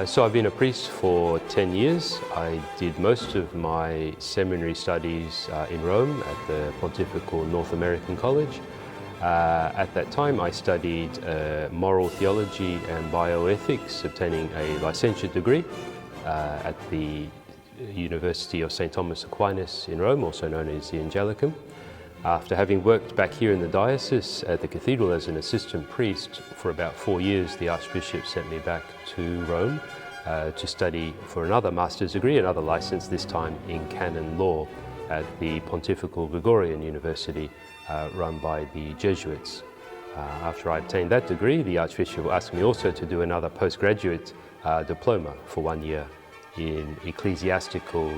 So I've been a priest for 10 years. I did most of my seminary studies in Rome at the Pontifical North American College. At that time I studied moral theology and bioethics, obtaining a licentiate degree at the University of St. Thomas Aquinas in Rome, also known as the Angelicum. After having worked back here in the diocese at the cathedral as an assistant priest for about 4 years, the Archbishop sent me back to Rome to study for another master's degree, another license, this time in canon law at the Pontifical Gregorian University run by the Jesuits. After I obtained that degree, the Archbishop asked me also to do another postgraduate diploma for 1 year in ecclesiastical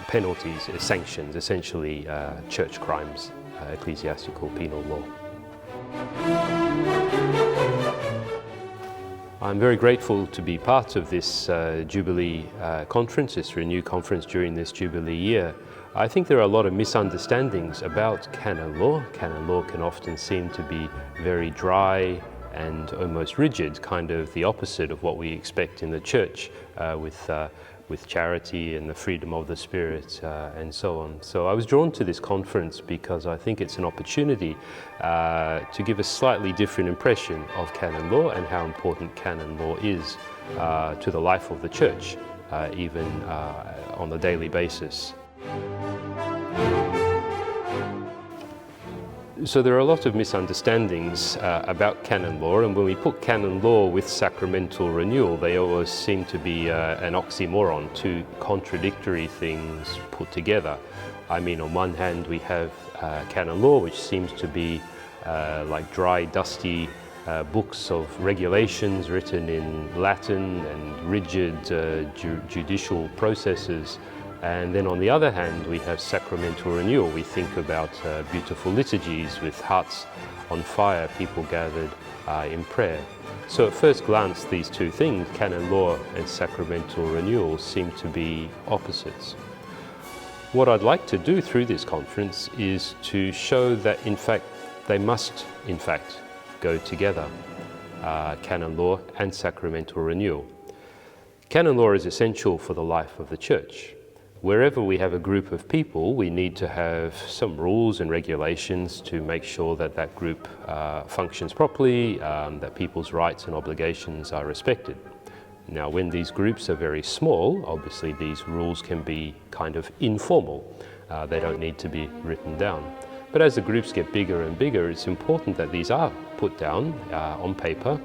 penalties, sanctions, essentially church crimes, ecclesiastical penal law. I'm very grateful to be part of this Jubilee conference, this Renew conference during this Jubilee year. I think there are a lot of misunderstandings about canon law. Canon law can often seem to be very dry and almost rigid, kind of the opposite of what we expect in the church with charity and the freedom of the spirit and so on. So I was drawn to this conference because I think it's an opportunity to give a slightly different impression of canon law and how important canon law is to the life of the church, even on a daily basis. So there are a lot of misunderstandings about canon law, and when we put canon law with sacramental renewal, they always seem to be an oxymoron, two contradictory things put together. I mean, on one hand we have canon law, which seems to be like dry, dusty books of regulations written in Latin and rigid judicial processes. And then on the other hand, we have sacramental renewal. We think about beautiful liturgies with hearts on fire, people gathered in prayer. So at first glance, these two things, canon law and sacramental renewal, seem to be opposites. What I'd like to do through this conference is to show that in fact they must go together, canon law and sacramental renewal. Canon law is essential for the life of the church. Wherever we have a group of people, we need to have some rules and regulations to make sure that that group functions properly, that people's rights and obligations are respected. Now, when these groups are very small, obviously these rules can be kind of informal. They don't need to be written down. But as the groups get bigger and bigger, it's important that these are put down on paper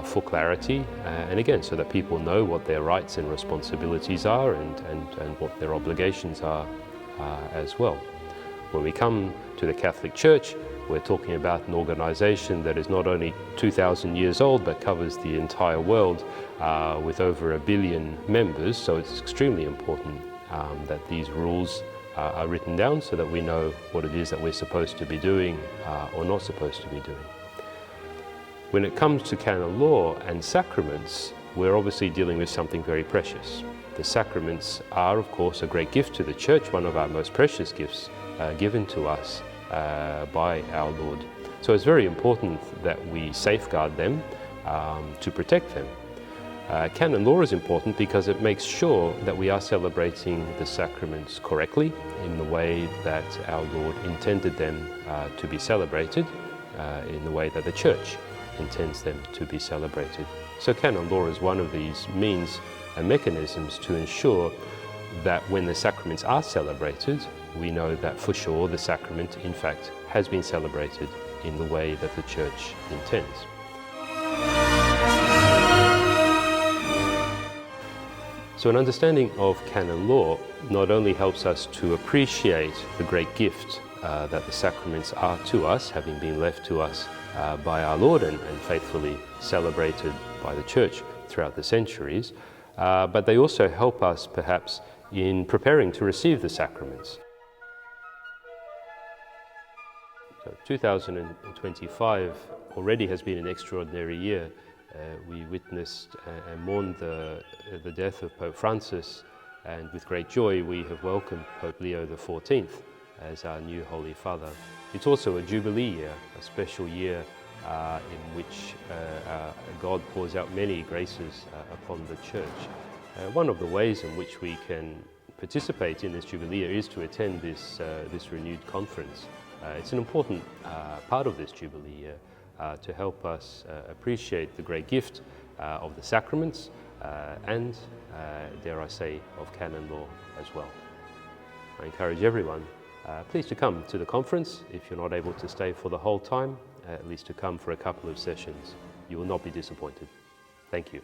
for clarity, and again, so that people know what their rights and responsibilities are and what their obligations are as well. When we come to the Catholic Church, we're talking about an organization that is not only 2,000 years old, but covers the entire world with over 1 billion members, so it's extremely important that these rules are written down so that we know what it is that we're supposed to be doing or not supposed to be doing. When it comes to canon law and sacraments, we're obviously dealing with something very precious. The sacraments are, of course, a great gift to the Church, one of our most precious gifts given to us by our Lord. So it's very important that we safeguard them to protect them. Canon law is important because it makes sure that we are celebrating the sacraments correctly in the way that our Lord intended them to be celebrated, in the way that the Church intends them to be celebrated. So canon law is one of these means and mechanisms to ensure that when the sacraments are celebrated, we know that for sure the sacrament in fact has been celebrated in the way that the Church intends. So an understanding of canon law not only helps us to appreciate the great gift that the sacraments are to us, having been left to us by our Lord and faithfully celebrated by the Church throughout the centuries, but they also help us perhaps in preparing to receive the sacraments. So 2025 already has been an extraordinary year. We witnessed and mourned the death of Pope Francis, and with great joy we have welcomed Pope Leo XIV as our new Holy Father. It's also a Jubilee year, a special year in which God pours out many graces upon the church. One of the ways in which we can participate in this Jubilee year is to attend this renewed conference. It's an important part of this Jubilee year to help us appreciate the great gift of the sacraments and, dare I say, of canon law as well. I encourage everyone, please to come to the conference. If you're not able to stay for the whole time, at least to come for a couple of sessions. You will not be disappointed. Thank you.